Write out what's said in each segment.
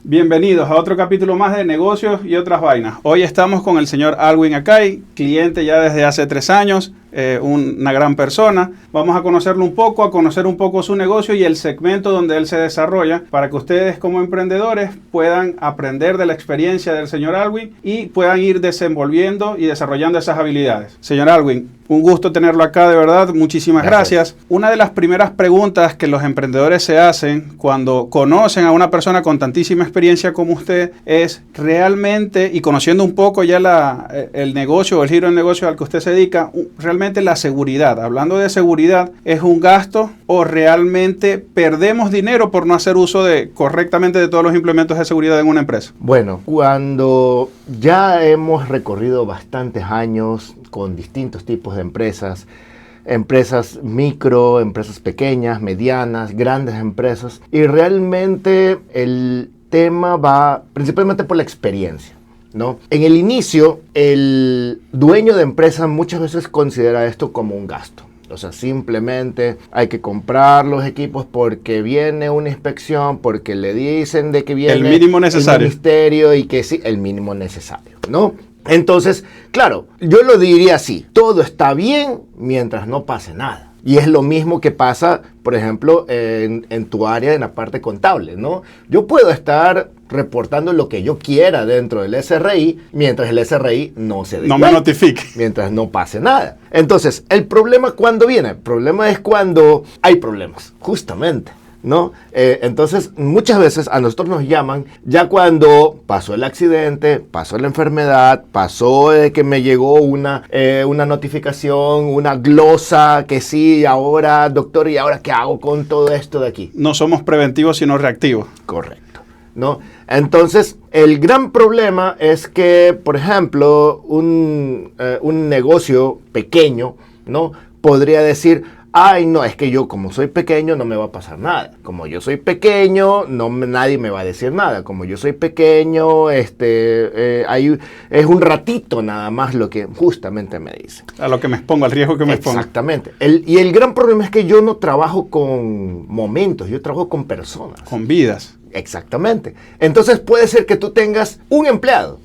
Bienvenidos a otro capítulo más de Negocios y otras vainas. Hoy estamos con el señor Alwin Acay, cliente ya desde hace 3 años, una gran persona. Vamos a conocerlo un poco, a conocer un poco su negocio y el segmento donde él se desarrolla para que ustedes como emprendedores puedan aprender de la experiencia del señor Alwin y puedan ir desenvolviendo y desarrollando esas habilidades. Señor Alwin, un gusto tenerlo acá, de verdad. Muchísimas gracias. Una de las primeras preguntas que los emprendedores se hacen cuando conocen a una persona con tantísima experiencia como usted es realmente, y conociendo un poco ya el negocio o el giro del negocio al que usted se dedica, realmente la seguridad. Hablando de seguridad, ¿es un gasto o realmente perdemos dinero por no hacer uso correctamente de todos los implementos de seguridad en una empresa? Bueno, cuando ya hemos recorrido bastantes años con distintos tipos de empresas micro, empresas pequeñas, medianas, grandes empresas, y realmente el tema va principalmente por la experiencia, ¿no? En el inicio, el dueño de empresa muchas veces considera esto como un gasto. O sea, simplemente hay que comprar los equipos porque viene una inspección, porque le dicen de que viene el mínimo necesario, el ministerio, y que sí, el mínimo necesario, ¿no? Entonces, claro, yo lo diría así: todo está bien mientras no pase nada. Y es lo mismo que pasa, por ejemplo, en tu área, en la parte contable, ¿no? Yo puedo estar reportando lo que yo quiera dentro del SRI mientras el SRI no se dé cuenta, me notifique, mientras no pase nada. Entonces, ¿el problema cuándo viene? El problema es cuando hay problemas, justamente, ¿no? Entonces, muchas veces a nosotros nos llaman ya cuando pasó el accidente, pasó la enfermedad, pasó que me llegó una notificación, una glosa, que sí, ahora, doctor, ¿y ahora qué hago con todo esto de aquí? No somos preventivos, sino reactivos. Correcto, ¿no? Entonces, el gran problema es que, por ejemplo, un negocio pequeño, ¿no? Podría decir: ay, no, es que yo como soy pequeño no me va a pasar nada. Como yo soy pequeño, nadie me va a decir nada. Como yo soy pequeño, es un ratito nada más lo que justamente me dicen. A lo que me expongo, al riesgo que me expongo. Exactamente. Y el gran problema es que yo no trabajo con momentos, yo trabajo con personas. Con vidas. Exactamente. Entonces puede ser que tú tengas un empleado,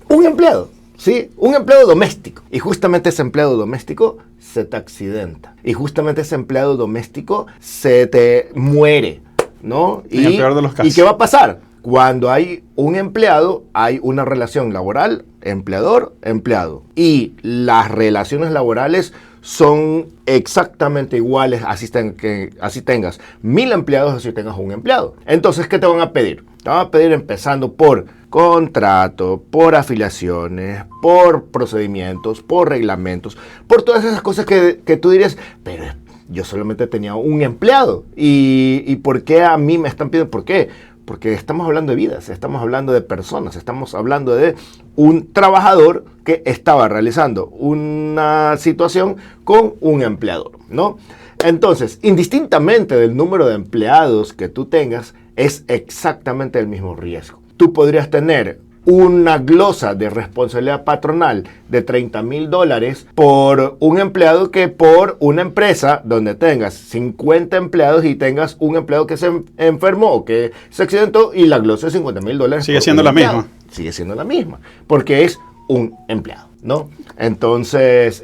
¿sí? Un empleado doméstico. Y justamente ese empleado doméstico se te accidenta. Y justamente ese empleado doméstico se te muere, ¿no? En el peor de los casos. ¿Y qué va a pasar? Cuando hay un empleado, hay una relación laboral, empleador-empleado. Y las relaciones laborales son exactamente iguales, así tengas 1000 empleados, así tengas un empleado. Entonces, ¿qué te van a pedir? Te van a pedir empezando por contrato, por afiliaciones, por procedimientos, por reglamentos, por todas esas cosas que tú dirías: pero yo solamente tenía un empleado. ¿Y por qué a mí me están pidiendo? ¿Por qué? Porque estamos hablando de vidas, estamos hablando de personas, estamos hablando de un trabajador que estaba realizando una situación con un empleador, ¿no? Entonces, indistintamente del número de empleados que tú tengas, es exactamente el mismo riesgo. Tú podrías tener una glosa de responsabilidad patronal de $30,000 por un empleado que por una empresa donde tengas 50 empleados y tengas un empleado que se enfermó o que se accidentó y la glosa de $50,000. Sigue siendo la misma. Sigue siendo la misma, porque es un empleado, ¿no? Entonces,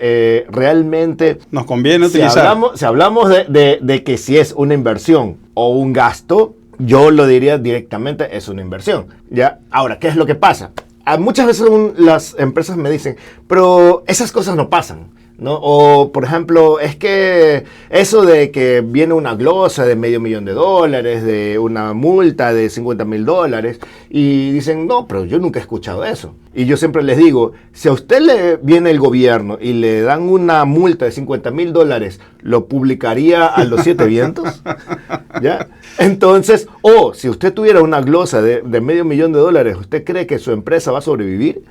realmente nos conviene utilizar. Si hablamos de que si es una inversión o un gasto, yo lo diría directamente: es una inversión, ¿ya? Ahora, ¿qué es lo que pasa? Muchas veces las empresas me dicen: pero esas cosas no pasan, ¿no? O, por ejemplo, es que eso de que viene una glosa de $500,000, de una multa de $50,000, y dicen: no, pero yo nunca he escuchado eso. Y yo siempre les digo: si a usted le viene el gobierno y le dan una multa de $50,000, ¿lo publicaría a los 7 vientos? ¿Ya? Entonces, si usted tuviera una glosa de $500,000, ¿usted cree que su empresa va a sobrevivir?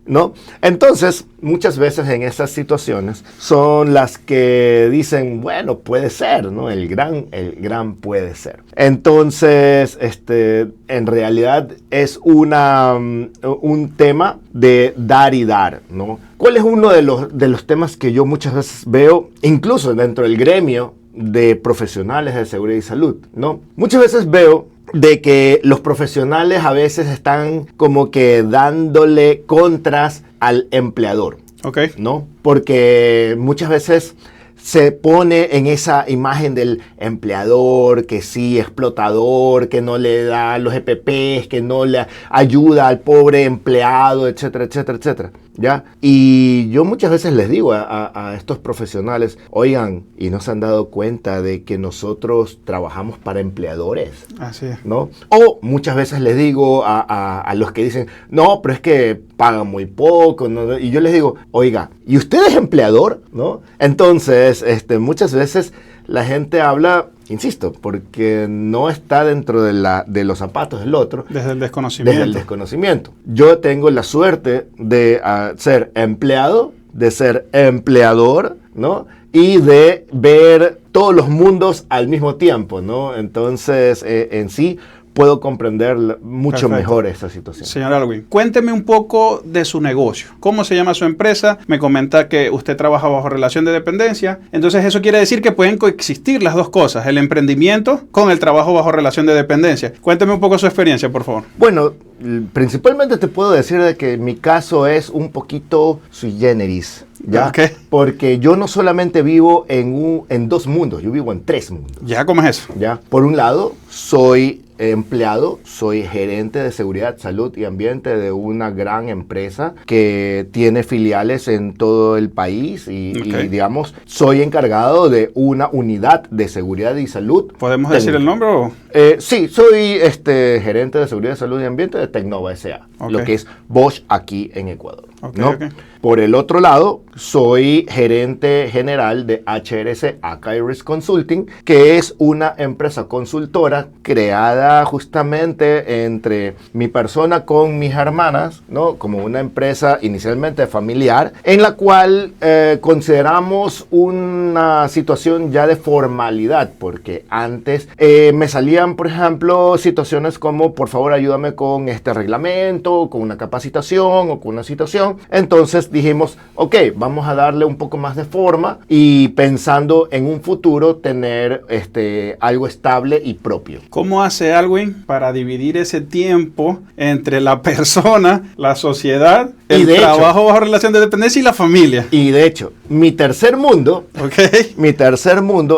¿No? Entonces, muchas veces en esas situaciones son las que dicen: bueno, puede ser, ¿no? El gran puede ser. Entonces, en realidad es un tema de dar y dar, ¿no? ¿Cuál es uno de los temas que yo muchas veces veo, incluso dentro del gremio de profesionales de seguridad y salud, ¿no? Muchas veces veo de que los profesionales a veces están como que dándole contras al empleador, Ok. ¿no? Porque muchas veces se pone en esa imagen del empleador que sí, explotador, que no le da los EPPs, que no le ayuda al pobre empleado, etcétera, etcétera, etcétera. ¿Ya? Y yo muchas veces les digo a estos profesionales, oigan, ¿y no se han dado cuenta de que nosotros trabajamos para empleadores? Así es. ¿No? O muchas veces les digo a los que dicen, no, pero es que pagan muy poco, ¿no? Y yo les digo, oiga, ¿y usted es empleador? ¿No? Entonces, muchas veces la gente habla, insisto, porque no está dentro de los zapatos del otro. Desde el desconocimiento. Desde el desconocimiento. Yo tengo la suerte de ser empleado, de ser empleador, ¿no? Y de ver todos los mundos al mismo tiempo, ¿no? Entonces, en sí, puedo comprender mucho mejor esa situación. Señor Alwin, cuénteme un poco de su negocio. ¿Cómo se llama su empresa? Me comenta que usted trabaja bajo relación de dependencia. Entonces eso quiere decir que pueden coexistir las dos cosas, el emprendimiento con el trabajo bajo relación de dependencia. Cuénteme un poco su experiencia, por favor. Bueno, principalmente te puedo decir de que mi caso es un poquito sui generis, ¿ya? Okay. Porque yo no solamente vivo en dos mundos, yo vivo en tres mundos. ¿Ya cómo es eso? ¿Ya? Por un lado, soy empleado, soy gerente de seguridad, salud y ambiente de una gran empresa que tiene filiales en todo el país y digamos, soy encargado de una unidad de seguridad y salud. ¿Podemos decir el nombre o...? Sí, soy gerente de seguridad, salud y ambiente de Tecnova S.A., lo que es Bosch aquí en Ecuador. ¿No? Por el otro lado, soy gerente general de HRC Akairis Consulting, que es una empresa consultora creada justamente entre mi persona con mis hermanas, ¿no? Como una empresa inicialmente familiar, en la cual consideramos una situación ya de formalidad, porque antes me salían, por ejemplo, situaciones como, por favor, ayúdame con este reglamento, con una capacitación o con una situación. Entonces dijimos, ok, vamos a darle un poco más de forma y pensando en un futuro tener algo estable y propio. ¿Cómo hace Alwin para dividir ese tiempo entre la persona, la sociedad, el trabajo bajo relación de dependencia y la familia? Y de hecho, mi tercer mundo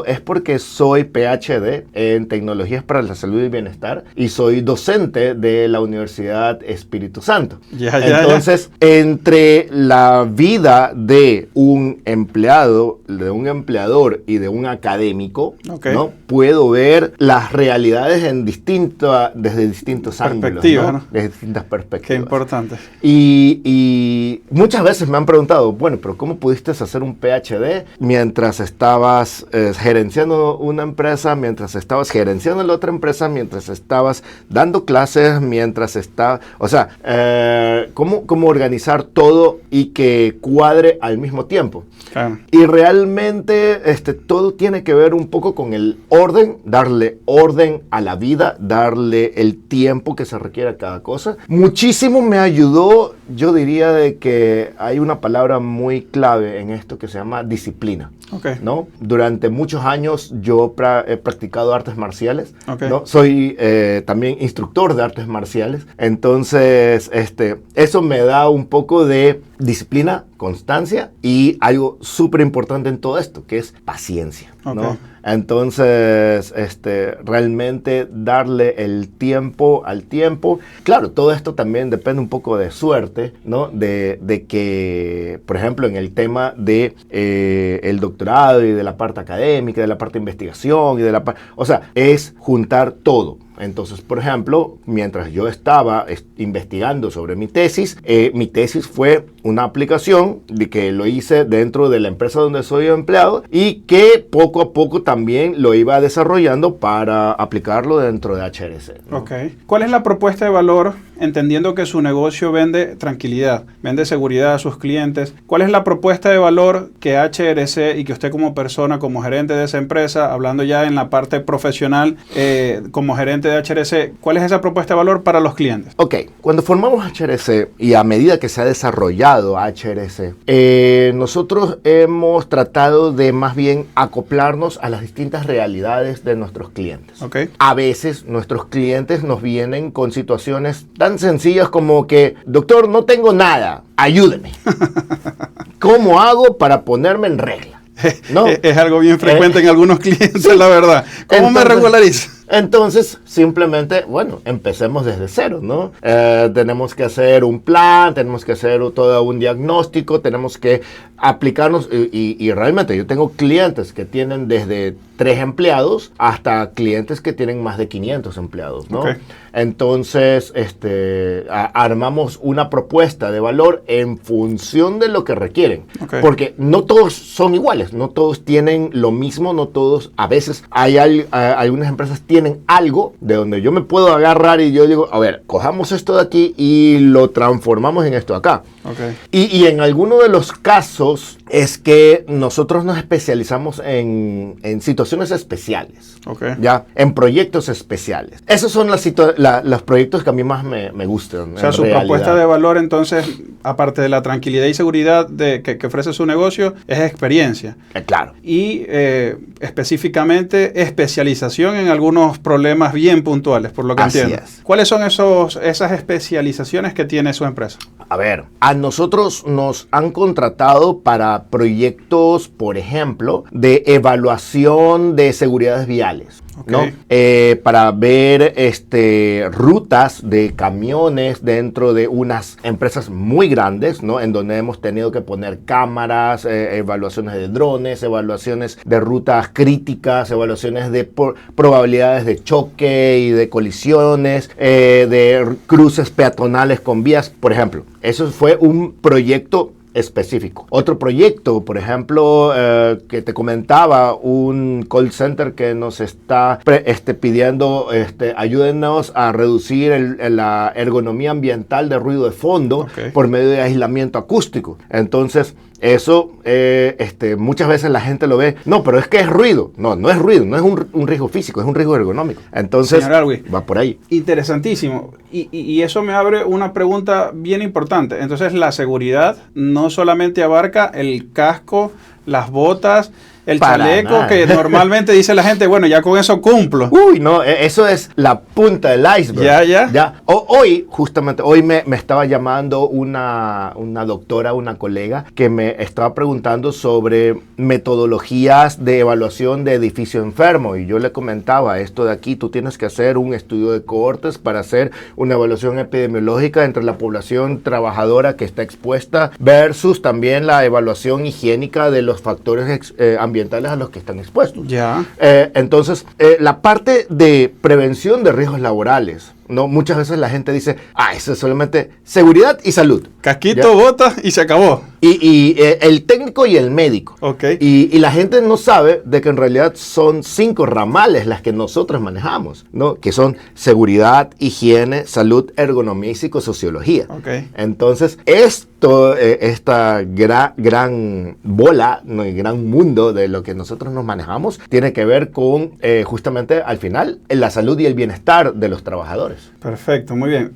es porque soy PhD en tecnologías para la salud y bienestar y soy docente de la Universidad Espíritu Santo. Entonces, entre la vida de un empleado, de un empleador y de un académico, ¿no? Puedo ver las realidades desde distintos ángulos, ¿no? Desde distintas perspectivas. Qué importante. Y muchas veces me han preguntado, bueno, pero ¿cómo pudiste hacer un PhD mientras estabas gerenciando una empresa, mientras estabas gerenciando la otra empresa, mientras estabas dando clases, mientras estabas... O sea, ¿cómo organizar todo y que cuadre al mismo tiempo? Claro. Y realmente todo tiene que ver un poco con el orden, darle orden a la vida, darle el tiempo que se requiere a cada cosa. Muchísimo me ayudó, yo diría de que hay una palabra muy clave en esto que se llama disciplina. ¿No? Durante muchos años yo he practicado artes marciales, ¿no? Soy también instructor de artes marciales, entonces eso me da un poco de disciplina, constancia y algo súper importante en todo esto, que es paciencia, ¿no? Entonces, realmente darle el tiempo al tiempo. Claro, todo esto también depende un poco de suerte, ¿no? De que, por ejemplo, en el tema de el doctorado y de la parte académica, de la parte de investigación y de la parte... O sea, es juntar todo. Entonces, por ejemplo, mientras yo estaba investigando sobre mi tesis fue una aplicación de que lo hice dentro de la empresa donde soy empleado y que poco a poco también lo iba desarrollando para aplicarlo dentro de HRC, ¿no? ¿Cuál es la propuesta de valor, entendiendo que su negocio vende tranquilidad, vende seguridad a sus clientes? ¿Cuál es la propuesta de valor que HRC y que usted como persona, como gerente de esa empresa, hablando ya en la parte profesional, como gerente cliente de HRC, ¿cuál es esa propuesta de valor para los clientes? Ok, cuando formamos HRC y a medida que se ha desarrollado HRC, nosotros hemos tratado de más bien acoplarnos a las distintas realidades de nuestros clientes. Okay. A veces nuestros clientes nos vienen con situaciones tan sencillas como que, doctor, no tengo nada, ayúdeme. ¿Cómo hago para ponerme en regla? ¿No? Es algo bien frecuente en algunos clientes, sí. La verdad. ¿Cómo me regularizo? Entonces, simplemente, bueno, empecemos desde cero, ¿no? Tenemos que hacer un plan, tenemos que hacer todo un diagnóstico, tenemos que aplicarnos y realmente yo tengo clientes que tienen desde 3 empleados hasta clientes que tienen más de 500 empleados, ¿no? Okay. Entonces, armamos una propuesta de valor en función de lo que requieren. Okay. Porque no todos son iguales, no todos tienen lo mismo, no todos, a veces hay algunas empresas tienen algo de donde yo me puedo agarrar y yo digo, a ver, cojamos esto de aquí y lo transformamos en esto de acá. Okay. Y en alguno de los casos es que nosotros nos especializamos en situaciones especiales, okay. Ya, en proyectos especiales. Esos son los proyectos que a mí más me gustan. O sea, su propuesta de valor, entonces, aparte de la tranquilidad y seguridad que ofrece su negocio, es experiencia. Claro. Y específicamente especialización en algunos problemas bien puntuales, por lo que entiendo. Es. ¿Cuáles son esas especializaciones que tiene su empresa? A ver, a nosotros nos han contratado para proyectos, por ejemplo, de evaluación de seguridades viales. Okay. ¿No? Para ver rutas de camiones dentro de unas empresas muy grandes, ¿no? En donde hemos tenido que poner cámaras, evaluaciones de drones, evaluaciones de rutas críticas, evaluaciones de probabilidades de choque y de colisiones, de cruces peatonales con vías, por ejemplo. Eso fue un proyecto específico. Otro proyecto, por ejemplo, que te comentaba, un call center que nos está pidiendo, ayúdenos a reducir la ergonomía ambiental de ruido de fondo, okay. Por medio de aislamiento acústico. Entonces, eso muchas veces la gente lo ve, no, pero es que es ruido. No es ruido, no es un riesgo físico, es un riesgo ergonómico. Entonces, va por ahí. Interesantísimo. Y eso me abre una pregunta bien importante. Entonces, la seguridad no solamente abarca el casco, las botas, el chaleco, que normalmente dice la gente, bueno, ya con eso cumplo. Uy, no, eso es la punta del iceberg. Ya. Justamente hoy me estaba llamando una doctora, una colega, que me estaba preguntando sobre metodologías de evaluación de edificio enfermo. Y yo le comentaba, esto de aquí, tú tienes que hacer un estudio de cohortes para hacer una evaluación epidemiológica entre la población trabajadora que está expuesta versus también la evaluación higiénica de los factores ambientales a los que están expuestos. Ya. Entonces, la parte de prevención de riesgos laborales, ¿no? Muchas veces la gente dice, eso es solamente seguridad y salud. Casquito, botas y se acabó. Y el técnico y el médico. Okay. Y la gente no sabe de que en realidad son 5 ramales las que nosotros manejamos, ¿no? Que son seguridad, higiene, salud, ergonomía y psicosociología. Okay. Entonces, esta gran bola, ¿no? El gran mundo de lo que nosotros nos manejamos tiene que ver con justamente al final la salud y el bienestar de los trabajadores. Perfecto, muy bien.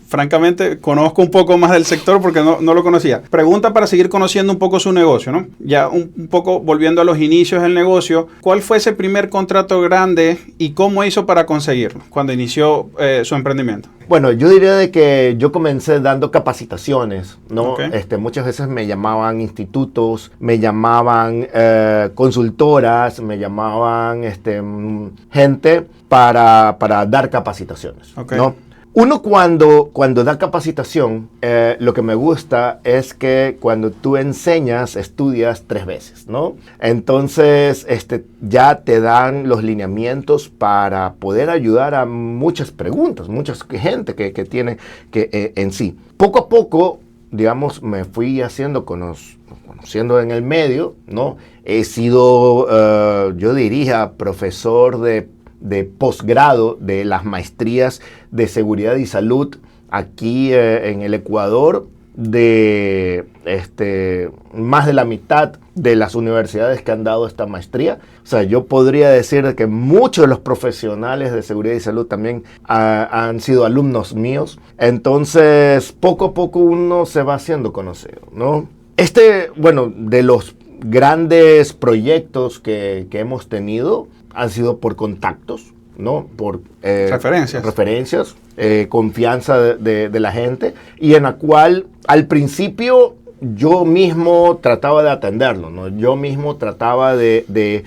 Francamente, conozco un poco más del sector porque no lo conocía. Pregunta para seguir conociendo un poco su negocio, ¿no? Ya un poco volviendo a los inicios del negocio, ¿cuál fue ese primer contrato grande y cómo hizo para conseguirlo cuando inició su emprendimiento? Bueno, yo diría de que yo comencé dando capacitaciones, ¿no? Okay. Muchas veces me llamaban institutos, me llamaban consultoras, me llamaban gente para dar capacitaciones, okay. ¿no? Uno cuando da capacitación, lo que me gusta es que cuando tú enseñas, estudias 3 veces, ¿no? Entonces, ya te dan los lineamientos para poder ayudar a muchas preguntas, mucha gente que tiene en sí. Poco a poco, digamos, me fui haciendo conociendo en el medio, ¿no? He sido, yo diría, profesor de posgrado de las maestrías de seguridad y salud aquí en el Ecuador de más de la mitad de las universidades que han dado esta maestría. O sea, yo podría decir que muchos de los profesionales de seguridad y salud también han sido alumnos míos. Entonces, poco a poco uno se va haciendo conocido, ¿no? Bueno, de los grandes proyectos que hemos tenido han sido por contactos, ¿no? Por referencias, confianza de la gente, y en la cual al principio yo mismo trataba de atenderlo, ¿no? Yo mismo trataba de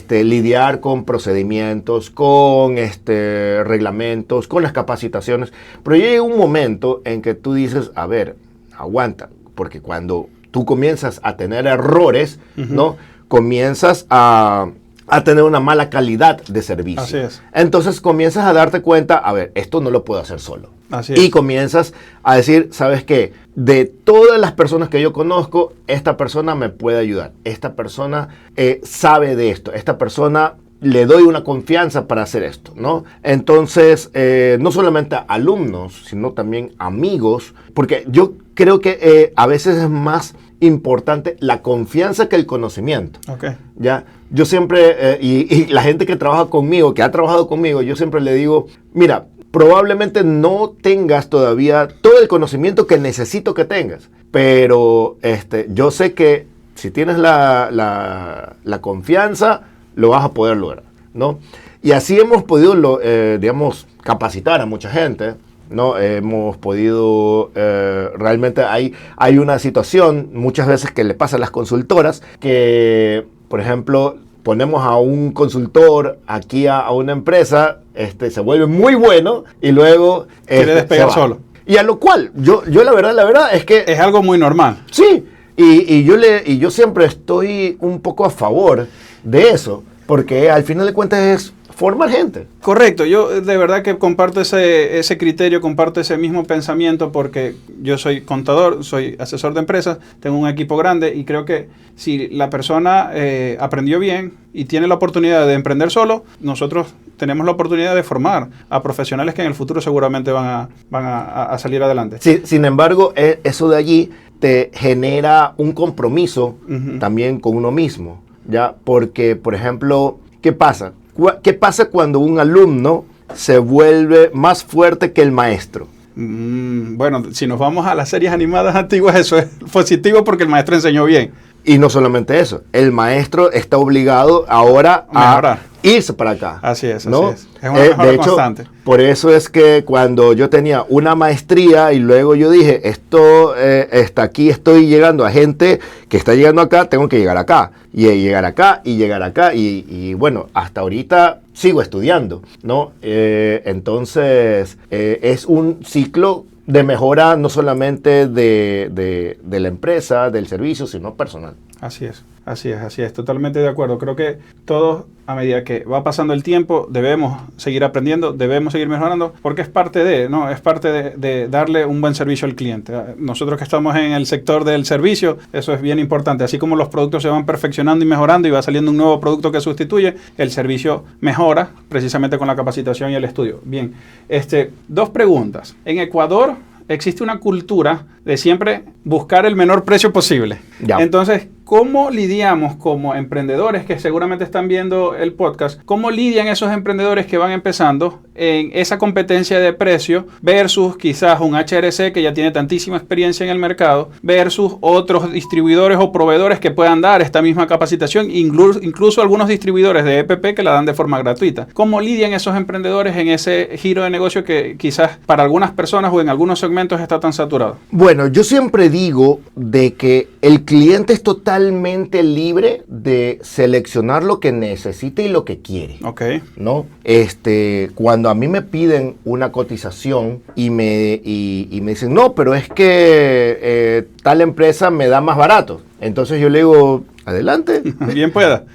lidiar con procedimientos, con reglamentos, con las capacitaciones, pero llega un momento en que tú dices, a ver, aguanta, porque cuando tú comienzas a tener errores, ¿no? Comienzas a tener una mala calidad de servicio. Así es. Entonces comienzas a darte cuenta, a ver, esto no lo puedo hacer solo. Así es. Y comienzas a decir, ¿sabes qué? De todas las personas que yo conozco, esta persona me puede ayudar. Esta persona sabe de esto. Esta persona le doy una confianza para hacer esto, ¿no? Entonces, no solamente alumnos, sino también amigos, porque yo creo que a veces es más importante la confianza que el conocimiento. Okay. ¿Ya? Yo siempre, y la gente que trabaja conmigo, que ha trabajado conmigo, yo siempre le digo, mira, probablemente no tengas todavía todo el conocimiento que necesito que tengas, pero yo sé que si tienes la confianza, lo vas a poder lograr, ¿no? Y así hemos podido, digamos, capacitar a mucha gente, ¿no? Hemos podido, realmente hay una situación muchas veces que le pasa a las consultoras, que, por ejemplo, ponemos a un consultor aquí a una empresa, se vuelve muy bueno y luego quiere despegar solo. Y a lo cual, yo la verdad es que... Es algo muy normal. Sí, y yo siempre estoy un poco a favor de eso, porque al final de cuentas es formar gente. Correcto, yo de verdad que comparto ese criterio, comparto ese mismo pensamiento, porque yo soy contador, soy asesor de empresas, tengo un equipo grande y creo que si la persona aprendió bien y tiene la oportunidad de emprender solo, nosotros tenemos la oportunidad de formar a profesionales que en el futuro seguramente van a salir adelante. Sí, sin embargo, eso de allí te genera un compromiso también con uno mismo, ¿ya? Porque, por ejemplo, ¿qué pasa? ¿Qué pasa cuando un alumno se vuelve más fuerte que el maestro? Bueno, si nos vamos a las series animadas antiguas, eso es positivo porque el maestro enseñó bien. Y no solamente eso, el maestro está obligado ahora a irse para acá. Así es, ¿no? así es. Es una mejora de hecho, constante. Por eso es que cuando yo tenía una maestría y luego yo dije, aquí estoy llegando a gente que está llegando acá, tengo que llegar acá. Y llegar acá, y llegar acá. Y bueno, hasta ahorita sigo estudiando, ¿no? Entonces, es un ciclo de mejora no solamente de la empresa, del servicio, sino personal. Así es, totalmente de acuerdo. Creo que todos, a medida que va pasando el tiempo, debemos seguir aprendiendo, debemos seguir mejorando, porque es parte de darle un buen servicio al cliente. Nosotros que estamos en el sector del servicio, eso es bien importante. Así como los productos se van perfeccionando y mejorando y va saliendo un nuevo producto que sustituye, el servicio mejora precisamente con la capacitación y el estudio. Bien, dos preguntas. En Ecuador existe una cultura de siempre buscar el menor precio posible. Ya. Entonces, ¿cómo lidiamos como emprendedores que seguramente están viendo el podcast? ¿Cómo lidian esos emprendedores que van empezando en esa competencia de precio versus quizás un HRC que ya tiene tantísima experiencia en el mercado versus otros distribuidores o proveedores que puedan dar esta misma capacitación, incluso algunos distribuidores de EPP que la dan de forma gratuita? ¿Cómo lidian esos emprendedores en ese giro de negocio que quizás para algunas personas o en algunos segmentos está tan saturado? Bueno, yo siempre digo de que el cliente es totalmente libre de seleccionar lo que necesita y lo que quiere. Ok. ¿No? Cuando a mí me piden una cotización y me dicen, no, pero es que tal empresa me da más barato. Entonces yo le digo, adelante. Bien pueda.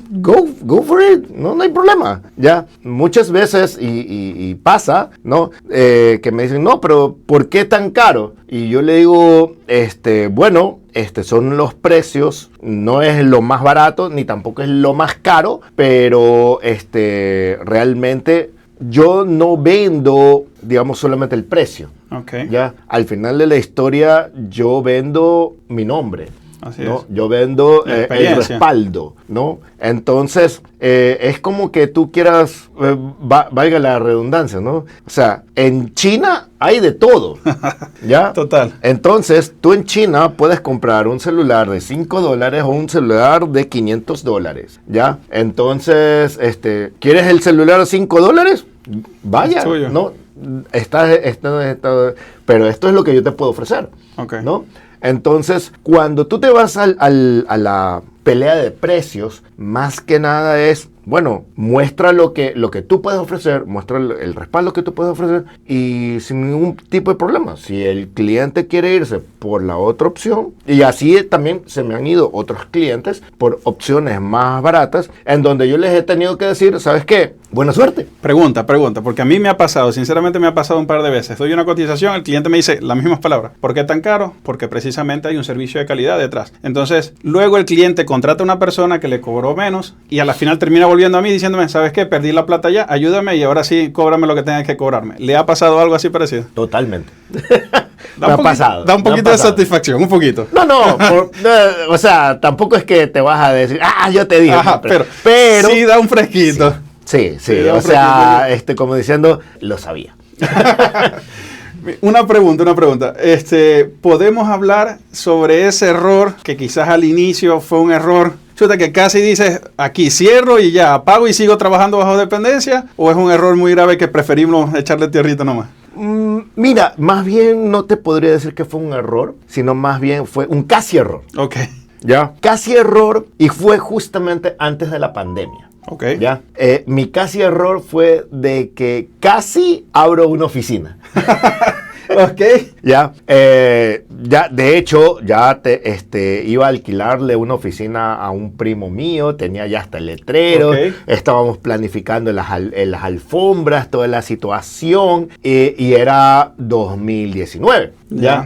Go for it, no hay problema. Ya, muchas veces, y pasa, ¿no? Que me dicen, no, pero ¿por qué tan caro? Y yo le digo, bueno, son los precios, no es lo más barato, ni tampoco es lo más caro, pero realmente yo no vendo, digamos, solamente el precio. Ok. Ya, al final de la historia yo vendo mi nombre. Así ¿no? es. Yo vendo La el experiencia. respaldo, ¿no? Entonces, es como que tú quieras, valga la redundancia, ¿no? O sea, en China hay de todo, ¿ya? Total. Entonces, tú en China puedes comprar un celular de $5 o un celular de $500, ¿ya? Entonces, ¿quieres el celular de $5? Vaya, Es tuyo. ¿no? Pero esto es lo que yo te puedo ofrecer, Ok. ¿no? Entonces, cuando tú te vas a la pelea de precios, más que nada es, bueno, muestra lo que tú puedes ofrecer, muestra el respaldo que tú puedes ofrecer y sin ningún tipo de problema. Si el cliente quiere irse por la otra opción, y así también se me han ido otros clientes por opciones más baratas, en donde yo les he tenido que decir, ¿sabes qué? Buena suerte. Pregunta, porque a mí me ha pasado, sinceramente me ha pasado un par de veces. Doy una cotización, el cliente me dice las mismas palabras. ¿Por qué tan caro? Porque precisamente hay un servicio de calidad detrás. Entonces, luego el cliente contrata a una persona que le cobró menos y a la final termina volviendo a mí diciéndome, ¿sabes qué? Perdí la plata ya, ayúdame y ahora sí, cóbrame lo que tengas que cobrarme. ¿Le ha pasado algo así parecido? Totalmente. Da un poquito de satisfacción, un poquito. No, o sea, tampoco es que te vas a decir, yo te dije. Ajá, pero sí da un fresquito. Sí, da o un sea, como diciendo, lo sabía. Una pregunta. ¿Podemos hablar sobre ese error que quizás al inicio fue un error? Chuta, que casi dices, aquí cierro y ya apago y sigo trabajando bajo dependencia, ¿o es un error muy grave que preferimos echarle tierrita nomás? Mira, más bien no te podría decir que fue un error, sino más bien fue un casi error. Ok. ¿Ya? Casi error, y fue justamente antes de la pandemia. Ok. ¿Ya? Mi casi error fue de que casi abro una oficina. Ok. Ya, de hecho, iba a alquilarle una oficina a un primo mío, tenía ya hasta el letrero, Ok. estábamos planificando las alfombras, toda la situación, y era 2019, ¿ya?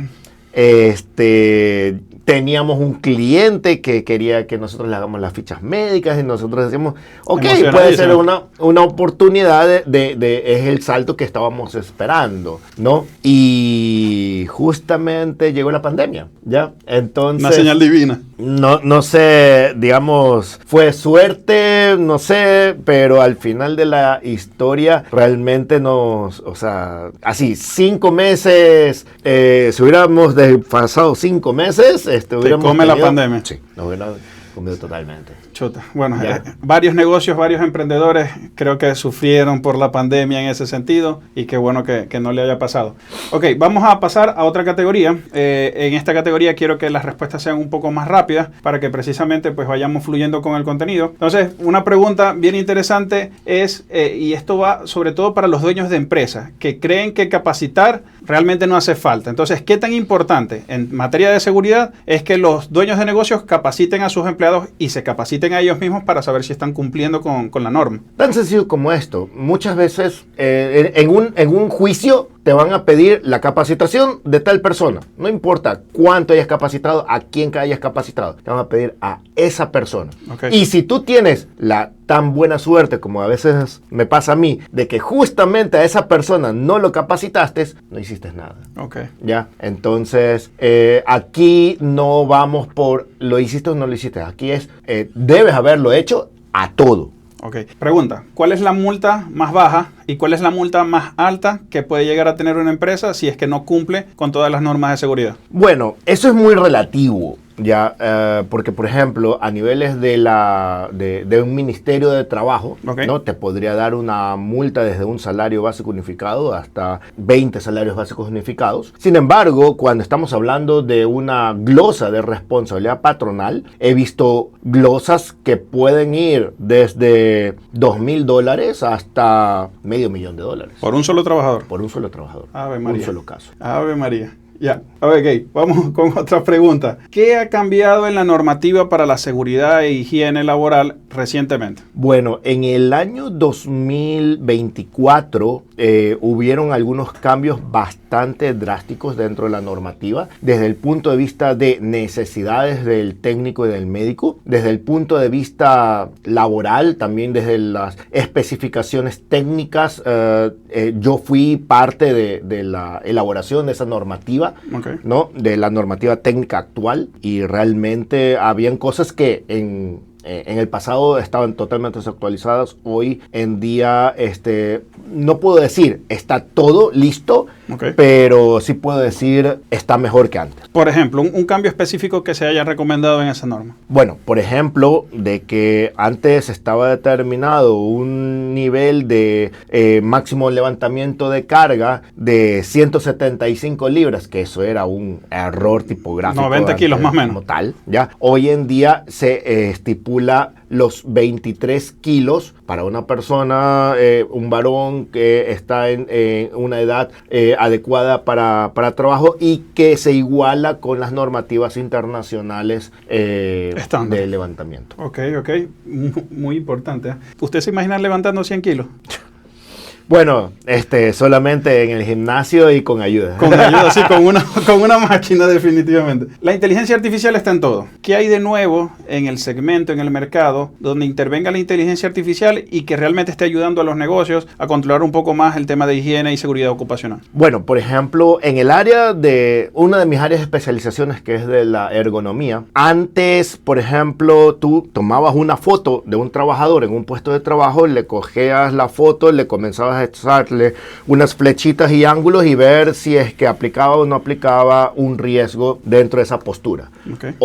Teníamos un cliente que quería que nosotros le hagamos las fichas médicas y nosotros decíamos, ok, puede ser una oportunidad es el salto que estábamos esperando, ¿no? Y justamente llegó la pandemia, ¿ya? Entonces... Una señal divina. No sé, digamos, fue suerte, no sé, pero al final de la historia realmente o sea, así, 5 meses, si hubiéramos pasado 5 meses, hubiéramos come la pandemia. Sí, nos hubiera comido totalmente. Chuta. Bueno, varios negocios, varios emprendedores creo que sufrieron por la pandemia en ese sentido y qué bueno que no le haya pasado. Ok, vamos a pasar a otra categoría. En esta categoría quiero que las respuestas sean un poco más rápidas para que precisamente pues vayamos fluyendo con el contenido. Entonces, una pregunta bien interesante es, y esto va sobre todo para los dueños de empresas, que creen que capacitar realmente no hace falta. Entonces, ¿qué tan importante en materia de seguridad es que los dueños de negocios capaciten a sus empleados y se capaciten a ellos mismos para saber si están cumpliendo con la norma? Tan sencillo como esto. Muchas veces en un juicio te van a pedir la capacitación de tal persona. No importa cuánto hayas capacitado, a quién hayas capacitado. Te van a pedir a esa persona. Okay. Y si tú tienes la tan buena suerte, como a veces me pasa a mí, de que justamente a esa persona no lo capacitaste, no hiciste nada. Okay. ¿Ya? Entonces, aquí no vamos por lo hiciste o no lo hiciste. Aquí es, debes haberlo hecho a todo. Ok. Pregunta, ¿cuál es la multa más baja y cuál es la multa más alta que puede llegar a tener una empresa si es que no cumple con todas las normas de seguridad? Bueno, eso es muy relativo. Ya, porque por ejemplo, a niveles de un ministerio de trabajo, Okay. ¿no? Te podría dar una multa desde un salario básico unificado hasta 20 salarios básicos unificados. Sin embargo, cuando estamos hablando de una glosa de responsabilidad patronal, he visto glosas que pueden ir desde $2,000 hasta $500,000. ¿Por un solo trabajador? Por un solo trabajador. Ave María. Un solo caso. Ave María. Ya, ok, vamos con otra pregunta. ¿Qué ha cambiado en la normativa para la seguridad e higiene laboral recientemente? Bueno, en el año 2024 hubieron algunos cambios bastante drásticos dentro de la normativa, desde el punto de vista de necesidades del técnico y del médico, desde el punto de vista laboral, también desde las especificaciones técnicas. Yo fui parte de la elaboración de esa normativa, Okay. ¿no? De la normativa técnica actual, y realmente habían cosas que en el pasado estaban totalmente desactualizadas. Hoy en día, no puedo decir está todo listo, Okay. pero sí puedo decir está mejor que antes. Por ejemplo, un cambio específico que se haya recomendado en esa norma. Bueno, por ejemplo, de que antes estaba determinado un nivel de máximo levantamiento de carga de 175 libras, que eso era un error tipográfico. 90 kilos más o menos. Como tal, ¿ya? Hoy en día se estipula los 23 kilos para una persona, un varón que está en una edad adecuada para trabajo, y que se iguala con las normativas internacionales de levantamiento. Ok. Muy importante. ¿Usted se imagina levantando 100 kilos? Bueno, solamente en el gimnasio y con ayuda. Con ayuda, sí, con una máquina definitivamente. La inteligencia artificial está en todo. ¿Qué hay de nuevo en el segmento, en el mercado, donde intervenga la inteligencia artificial y que realmente esté ayudando a los negocios a controlar un poco más el tema de higiene y seguridad ocupacional? Bueno, por ejemplo, en el área de una de mis áreas de especializaciones, que es de la ergonomía, antes, por ejemplo, tú tomabas una foto de un trabajador en un puesto de trabajo, le cogías la foto, le comenzabas a echarle unas flechitas y ángulos y ver si es que aplicaba o no aplicaba un riesgo dentro de esa postura. Okay.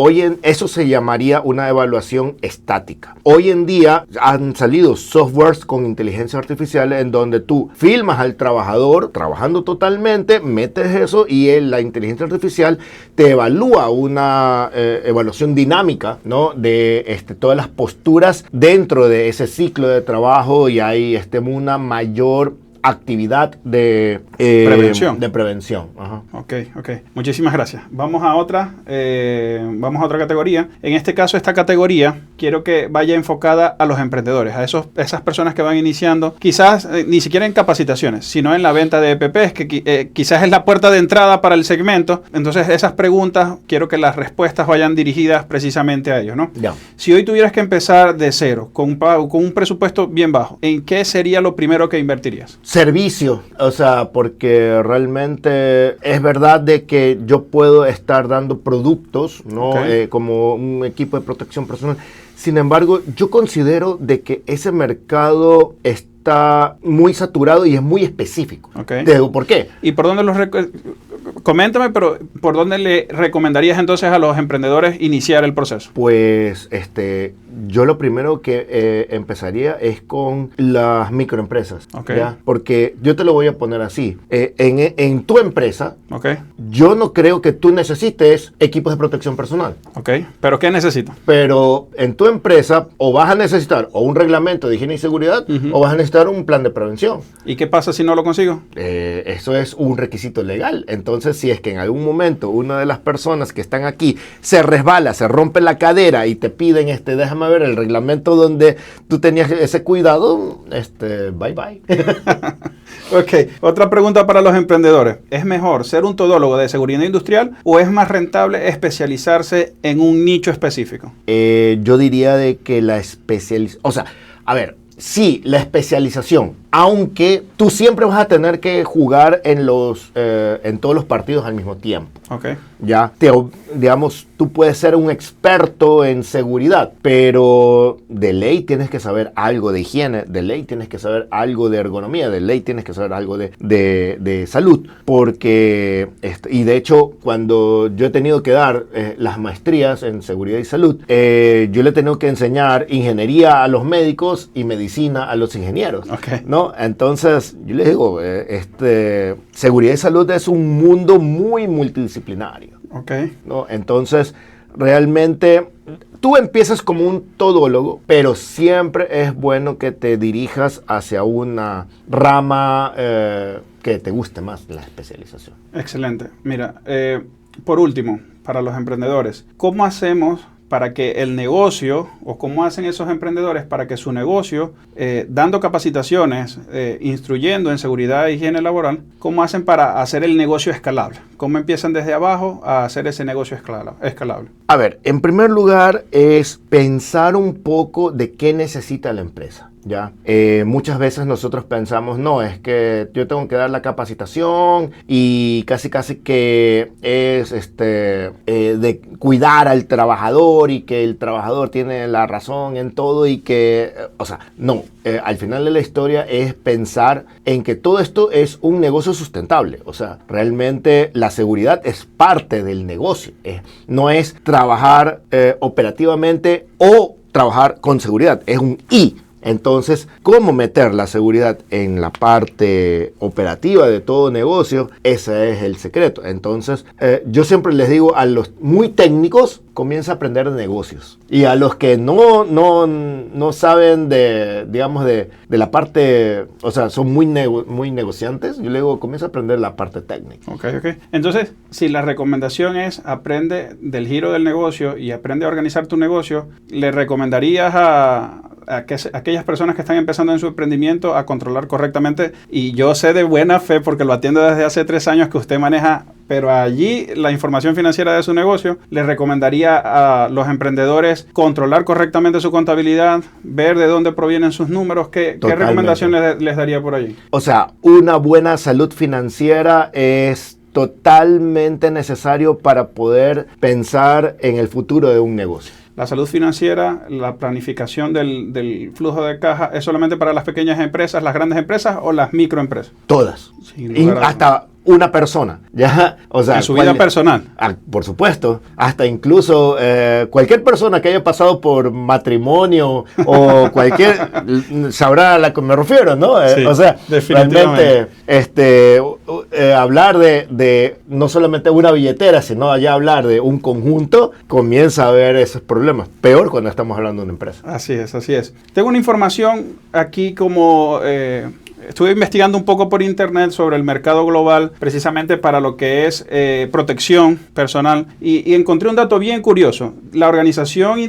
Eso se llamaría una evaluación estática. Hoy en día han salido softwares con inteligencia artificial en donde tú filmas al trabajador trabajando totalmente, metes eso y la inteligencia artificial te evalúa una evaluación dinámica, ¿no? De todas las posturas dentro de ese ciclo de trabajo, y hay una mayor actividad de prevención. Ajá. Ok. Muchísimas gracias. Vamos a otra categoría. En este caso, esta categoría quiero que vaya enfocada a los emprendedores, a esas personas que van iniciando, quizás ni siquiera en capacitaciones, sino en la venta de EPPs, que quizás es la puerta de entrada para el segmento. Entonces, esas preguntas, quiero que las respuestas vayan dirigidas precisamente a ellos, ¿no? Ya. Si hoy tuvieras que empezar de cero, con un presupuesto bien bajo, ¿en qué sería lo primero que invertirías? Servicio, o sea, porque realmente es verdad de que yo puedo estar dando productos, ¿no? Okay. Como un equipo de protección personal. Sin embargo, yo considero de que ese mercado está muy saturado y es muy específico. Okay. Te digo, ¿por qué? ¿Y por dónde coméntame, pero ¿por dónde le recomendarías entonces a los emprendedores iniciar el proceso? Pues yo lo primero que empezaría es con las microempresas. Okay. ¿Ya? Porque yo te lo voy a poner así. En tu empresa, Okay. yo no creo que tú necesites equipos de protección personal. Ok, ¿pero qué necesito? Pero en tu empresa o vas a necesitar o un reglamento de higiene y seguridad, o vas a necesitar un plan de prevención. ¿Y qué pasa si no lo consigo? Eso es un requisito legal. Entonces, si es que en algún momento una de las personas que están aquí se resbala, se rompe la cadera y te piden, déjame ver el reglamento donde tú tenías ese cuidado, bye bye. Ok, otra pregunta para los emprendedores. ¿Es mejor ser un todólogo de seguridad industrial o es más rentable especializarse en un nicho específico? Yo diría de que la especialización, o sea, a ver, sí, la especialización, aunque tú siempre vas a tener que jugar en todos los partidos al mismo tiempo. Ok. Ya, digamos, tú puedes ser un experto en seguridad, pero de ley tienes que saber algo de higiene, de ley tienes que saber algo de ergonomía, de ley tienes que saber algo de salud, porque, y de hecho, cuando yo he tenido que dar las maestrías en seguridad y salud, yo le he tenido que enseñar ingeniería a los médicos y medicina a los ingenieros, Okay. ¿no? Entonces, yo les digo, seguridad y salud es un mundo muy multidisciplinario. Ok. ¿No? Entonces, realmente, tú empiezas como un todólogo, pero siempre es bueno que te dirijas hacia una rama que te guste más la especialización. Excelente. Mira, por último, para los emprendedores, ¿cómo hacemos para que el negocio, o cómo hacen esos emprendedores para que su negocio, dando capacitaciones, instruyendo en seguridad e higiene laboral, cómo hacen para hacer el negocio escalable? ¿Cómo empiezan desde abajo a hacer ese negocio escalable? A ver, en primer lugar es pensar un poco de qué necesita la empresa. ¿Ya? Muchas veces nosotros pensamos, no, es que yo tengo que dar la capacitación y casi que es de cuidar al trabajador y que el trabajador tiene la razón en todo y que, no, al final de la historia es pensar en que todo esto es un negocio sustentable. O sea, realmente la seguridad es parte del negocio. No es trabajar operativamente o trabajar con seguridad, es un y. Entonces, ¿cómo meter la seguridad en la parte operativa de todo negocio? Ese es el secreto. Entonces, yo siempre les digo a los muy técnicos, comienza a aprender de negocios. Y a los que no saben de la parte, o sea, son muy negociantes, yo les digo, comienza a aprender la parte técnica. Ok. Entonces, si la recomendación es aprende del giro del negocio y aprende a organizar tu negocio, ¿le recomendarías a aquellas personas que están empezando en su emprendimiento a controlar correctamente? Y yo sé de buena fe, porque lo atiendo desde hace 3 años, que usted maneja, pero allí la información financiera de su negocio. ¿Le recomendaría a los emprendedores controlar correctamente su contabilidad, ver de dónde provienen sus números? ¿Qué recomendación les daría por allí? O sea, una buena salud financiera es totalmente necesario para poder pensar en el futuro de un negocio. La salud financiera, la planificación del flujo de caja, ¿es solamente para las pequeñas empresas, las grandes empresas o las microempresas? Todas. Hasta una persona, ¿ya? O sea, en su vida personal. Por supuesto. Hasta incluso cualquier persona que haya pasado por matrimonio o cualquier, sabrá a la que me refiero, ¿no? Sí, o sea, definitivamente. Realmente hablar de no solamente una billetera, sino allá hablar de un conjunto, comienza a haber esos problemas. Peor cuando estamos hablando de una empresa. Así es. Tengo una información aquí como... estuve investigando un poco por internet sobre el mercado global, precisamente para lo que es protección personal, y encontré un dato bien curioso. La organizaciones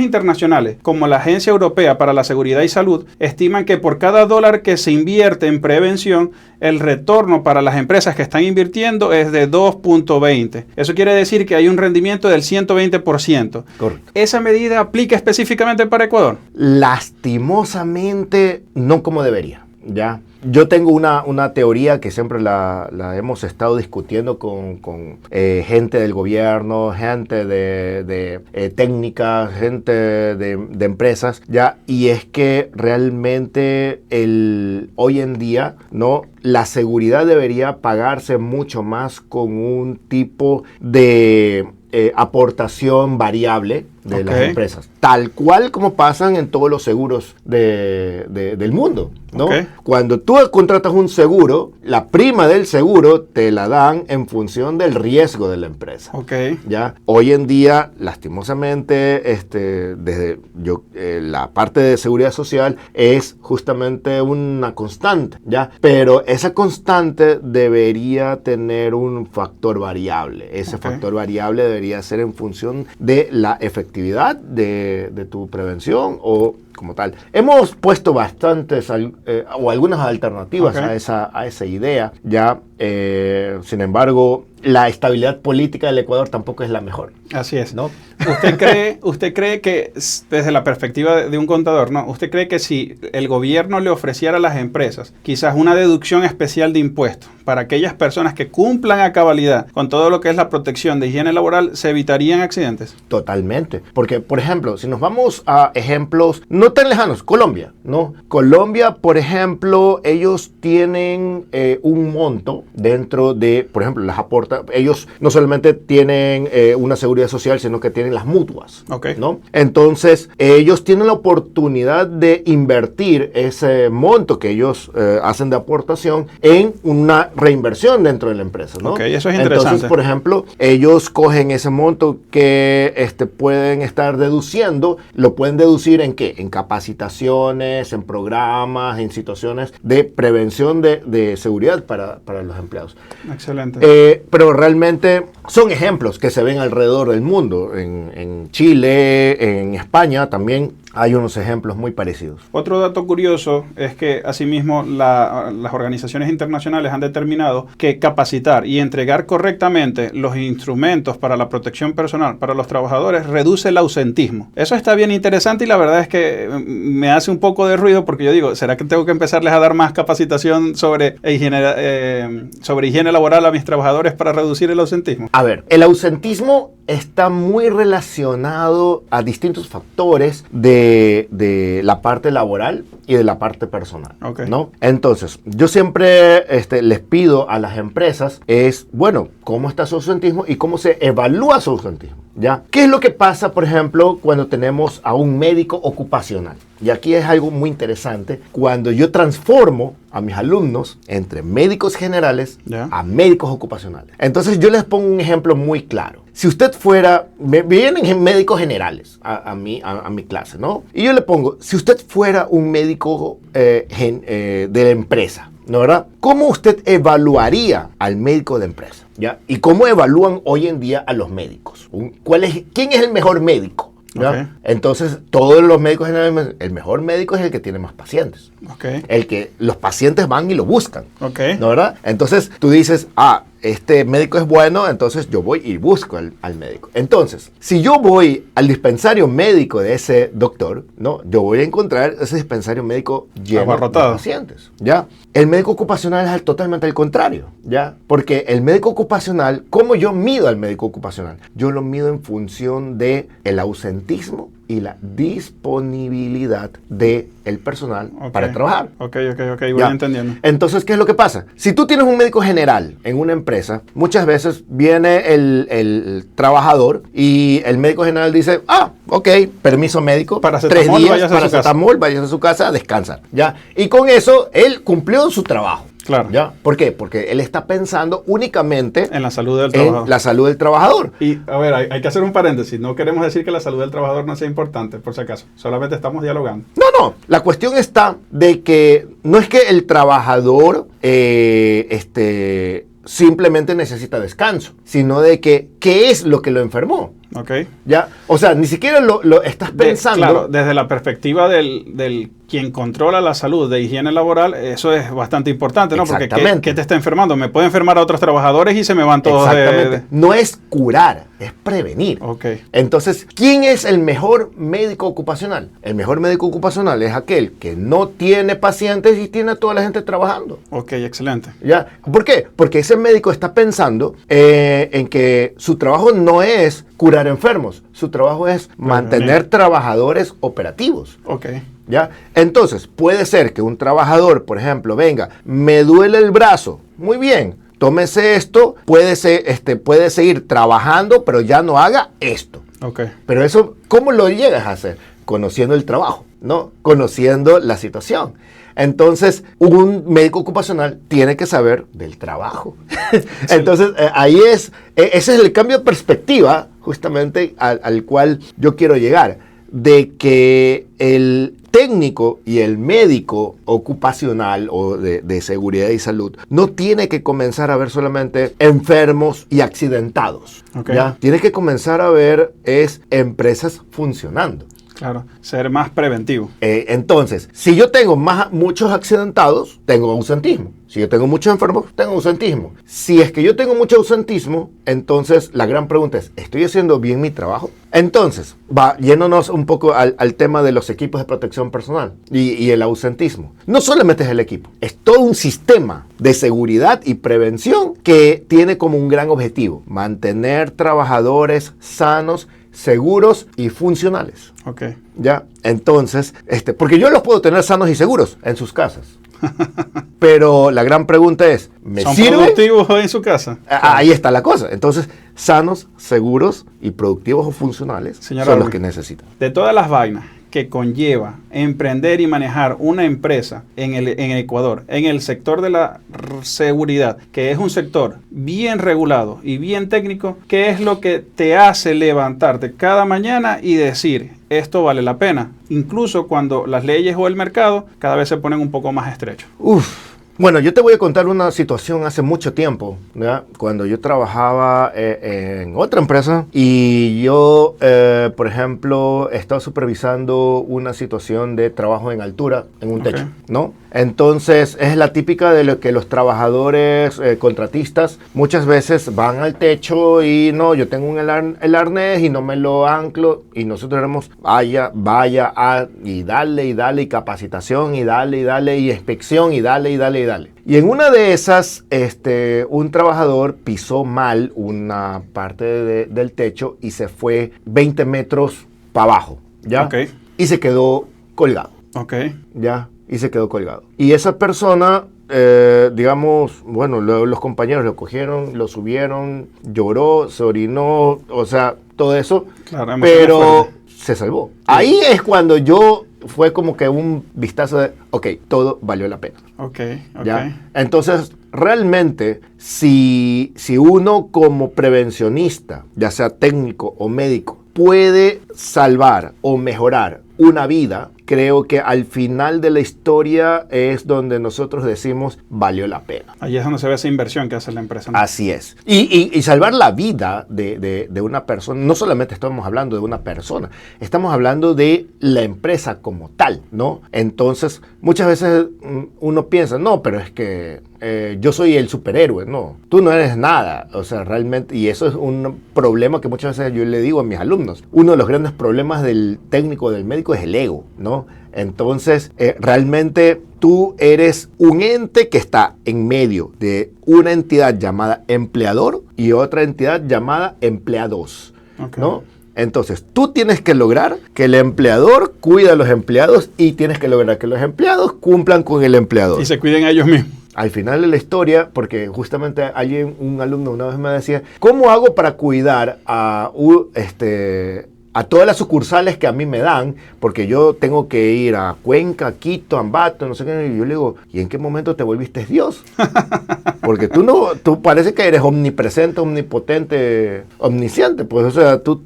internacionales, como la Agencia Europea para la Seguridad y Salud, estiman que por cada $1 que se invierte en prevención, el retorno para las empresas que están invirtiendo es de 2.20. Eso quiere decir que hay un rendimiento del 120%. Correcto. ¿Esa medida aplica específicamente para Ecuador? Lastimosamente, no como debería. ¿Ya? Yo tengo una teoría que siempre la hemos estado discutiendo con gente del gobierno, gente de técnica, gente de empresas, ¿ya? Y es que realmente hoy en día, ¿no?, la seguridad debería pagarse mucho más con un tipo de aportación variable de las empresas, tal cual como pasan en todos los seguros del mundo, ¿no? Cuando tú contratas un seguro, la prima del seguro te la dan en función del riesgo de la empresa. ¿Ya? Hoy en día, lastimosamente, la parte de seguridad social es justamente una constante, ¿ya? Pero esa constante debería tener un factor variable. Ese factor variable debería ser en función de la efectividad de tu prevención o como tal. Hemos puesto bastantes o algunas alternativas a esa idea, ya. Sin embargo, la estabilidad política del Ecuador tampoco es la mejor. Así es, ¿no? ¿Usted cree que, desde la perspectiva de un contador, ¿no?, usted cree que si el gobierno le ofreciera a las empresas quizás una deducción especial de impuestos para aquellas personas que cumplan a cabalidad con todo lo que es la protección de higiene laboral, se evitarían accidentes? Totalmente. Porque, por ejemplo, si nos vamos a ejemplos no tan lejanos, Colombia, ¿no? Colombia, por ejemplo, ellos tienen un monto dentro de, por ejemplo, ellos no solamente tienen una seguridad social, sino que tienen las mutuas, ¿no? Entonces, ellos tienen la oportunidad de invertir ese monto que ellos hacen de aportación en una reinversión dentro de la empresa, ¿no? Eso es interesante. Entonces, por ejemplo, ellos cogen ese monto que pueden estar deduciendo, lo pueden deducir ¿en qué? En capacitaciones, en programas, en situaciones de prevención de seguridad para los empleados. Excelente. Pero realmente son ejemplos que se ven alrededor del mundo. En Chile, en España también hay unos ejemplos muy parecidos. Otro dato curioso es que asimismo las organizaciones internacionales han determinado que capacitar y entregar correctamente los instrumentos para la protección personal para los trabajadores reduce el ausentismo. Eso está bien interesante y la verdad es que me hace un poco de ruido porque yo digo, ¿será que tengo que empezarles a dar más capacitación sobre higiene laboral a mis trabajadores para reducir el ausentismo? A ver, el ausentismo está muy relacionado a distintos factores de la parte laboral y de la parte personal, okay, ¿no? Entonces, yo siempre les pido a las empresas bueno, ¿cómo está su ausentismo y cómo se evalúa su ausentismo? ¿Ya? ¿Qué es lo que pasa, por ejemplo, cuando tenemos a un médico ocupacional? Y aquí es algo muy interesante. Cuando yo transformo a mis alumnos entre médicos generales a médicos ocupacionales. Entonces yo les pongo un ejemplo muy claro. Si usted fuera, vienen médicos generales a mi clase, ¿no? Y yo le pongo, si usted fuera un médico de la empresa, ¿no, verdad? ¿Cómo usted evaluaría al médico de empresa? ¿Ya? ¿Y cómo evalúan hoy en día a los médicos? ¿Quién es el mejor médico? ¿Ya? Okay. Entonces, todos los médicos generales, el mejor médico es el que tiene más pacientes. Okay. El que los pacientes van y lo buscan. Okay. ¿No, verdad? Entonces, tú dices, este médico es bueno, entonces yo voy y busco al médico. Entonces, si yo voy al dispensario médico de ese doctor, ¿no? Yo voy a encontrar ese dispensario médico lleno de pacientes, ¿ya? El médico ocupacional es totalmente al contrario, ¿ya? Porque el médico ocupacional, ¿cómo yo mido al médico ocupacional? Yo lo mido en función de el ausentismo y la disponibilidad del personal para trabajar. Ok, voy entendiendo. Entonces, ¿qué es lo que pasa? Si tú tienes un médico general en una empresa, muchas veces viene el trabajador y el médico general dice, ok, permiso médico, paracetamol, 3 días, paracetamol, vayas a su casa a descansar, ¿ya? Y con eso, él cumplió su trabajo. Claro. ¿Ya? ¿Por qué? Porque él está pensando únicamente en la salud del trabajador. En la salud del trabajador. Y, a ver, hay que hacer un paréntesis. No queremos decir que la salud del trabajador no sea importante, por si acaso. Solamente estamos dialogando. No. La cuestión está de que no es que el trabajador simplemente necesita descanso, sino de que ¿qué es lo que lo enfermó? Ok. ¿Ya? O sea, ni siquiera lo estás pensando. Claro, desde la perspectiva del quien controla la salud de higiene laboral, eso es bastante importante, ¿no? Porque ¿qué te está enfermando? Me puede enfermar a otros trabajadores y se me van todos. Exactamente. No es curar, es prevenir. Ok. Entonces, ¿quién es el mejor médico ocupacional? El mejor médico ocupacional es aquel que no tiene pacientes y tiene a toda la gente trabajando. Ok, excelente. ¿Ya? ¿Por qué? Porque ese médico está pensando en que su trabajo no es curar enfermos, su trabajo es mantener trabajadores operativos. Ok. ¿Ya? Entonces, puede ser que un trabajador, por ejemplo, venga, me duele el brazo, muy bien, tómese esto, puede seguir trabajando, pero ya no haga esto. Okay. Pero eso, ¿cómo lo llegas a hacer? Conociendo el trabajo, ¿no? Conociendo la situación. Entonces, un médico ocupacional tiene que saber del trabajo. Entonces, ese es el cambio de perspectiva, justamente al cual yo quiero llegar, de que el técnico y el médico ocupacional o de seguridad y salud no tiene que comenzar a ver solamente enfermos y accidentados. Okay. ¿Ya? Tiene que comenzar a ver empresas funcionando. Claro, ser más preventivo. Entonces, si yo tengo muchos accidentados, tengo ausentismo. Si yo tengo muchos enfermos, tengo ausentismo. Si es que yo tengo mucho ausentismo, entonces la gran pregunta es, ¿estoy haciendo bien mi trabajo? Entonces, yéndonos un poco al tema de los equipos de protección personal y el ausentismo. No solamente es el equipo, es todo un sistema de seguridad y prevención que tiene como un gran objetivo mantener trabajadores sanos, seguros y funcionales. Ok. ¿Ya? Entonces, porque yo los puedo tener sanos y seguros en sus casas. Pero la gran pregunta es, ¿son productivos en su casa? Ahí está la cosa. Entonces, sanos, seguros y productivos o funcionales son los que necesitan. De todas las vainas que conlleva emprender y manejar una empresa en Ecuador, en el sector de la seguridad, que es un sector bien regulado y bien técnico, ¿qué es lo que te hace levantarte cada mañana y decir, esto vale la pena, incluso cuando las leyes o el mercado cada vez se ponen un poco más estrechos. Bueno, yo te voy a contar una situación hace mucho tiempo, ¿ya? Cuando yo trabajaba en otra empresa y yo, por ejemplo, estaba supervisando una situación de trabajo en altura, en un techo, ¿no? Entonces, es la típica de lo que los trabajadores contratistas muchas veces van al techo y no, yo tengo el arnés y no me lo anclo, y nosotros éramos vaya, y dale, y capacitación, y dale, y inspección, y dale. Y en una de esas, un trabajador pisó mal una parte del techo y se fue 20 metros para abajo, ¿ya? Okay. Y se quedó colgado. Okay. ¿Ya? Y se quedó colgado. Y esa persona, digamos, bueno, los compañeros lo cogieron, lo subieron, lloró, se orinó, o sea, todo eso, claro, pero se salvó. Sí. Ahí es cuando fue como que un vistazo de, ok, todo valió la pena. Okay. ¿Ya? Entonces, realmente, si uno como prevencionista, ya sea técnico o médico, puede salvar o mejorar una vida, creo que al final de la historia es donde nosotros decimos valió la pena. Allí es donde se ve esa inversión que hace la empresa, ¿no? Así es. Y salvar la vida de una persona, no solamente estamos hablando de una persona, estamos hablando de la empresa como tal, ¿no? Entonces, muchas veces uno piensa, no, pero es que yo soy el superhéroe. No, tú no eres nada. O sea, realmente, y eso es un problema que muchas veces yo le digo a mis alumnos. Uno de los grandes problemas del técnico, del médico, es el ego, ¿no? Entonces, realmente tú eres un ente que está en medio de una entidad llamada empleador y otra entidad llamada empleados, ¿no? Entonces, tú tienes que lograr que el empleador cuide a los empleados y tienes que lograr que los empleados cumplan con el empleador. Y se cuiden a ellos mismos. Al final de la historia, porque justamente un alumno una vez me decía, ¿cómo hago para cuidar a todas las sucursales que a mí me dan? Porque yo tengo que ir a Cuenca, Quito, Ambato, no sé qué. Y yo le digo, ¿y en qué momento te volviste Dios? Porque tú parece que eres omnipresente, omnipotente, omnisciente. Pues, o sea, tú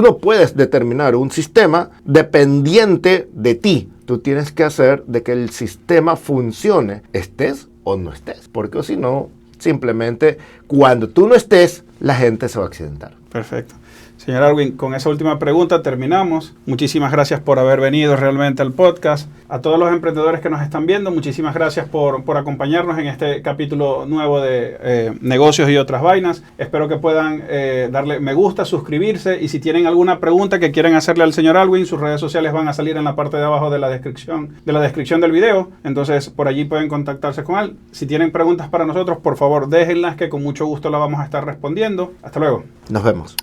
no puedes determinar un sistema dependiente de ti. Tú tienes que hacer de que el sistema funcione, estés o no estés. Porque si no, simplemente cuando tú no estés, la gente se va a accidentar. Perfecto. Señor Alwin, con esa última pregunta terminamos. Muchísimas gracias por haber venido realmente al podcast. A todos los emprendedores que nos están viendo, muchísimas gracias por acompañarnos en este capítulo nuevo de negocios y otras vainas. Espero que puedan darle me gusta, suscribirse, y si tienen alguna pregunta que quieran hacerle al señor Alwin, sus redes sociales van a salir en la parte de abajo de la descripción del video. Entonces, por allí pueden contactarse con él. Si tienen preguntas para nosotros, por favor, déjenlas, que con mucho gusto las vamos a estar respondiendo. Hasta luego. Nos vemos.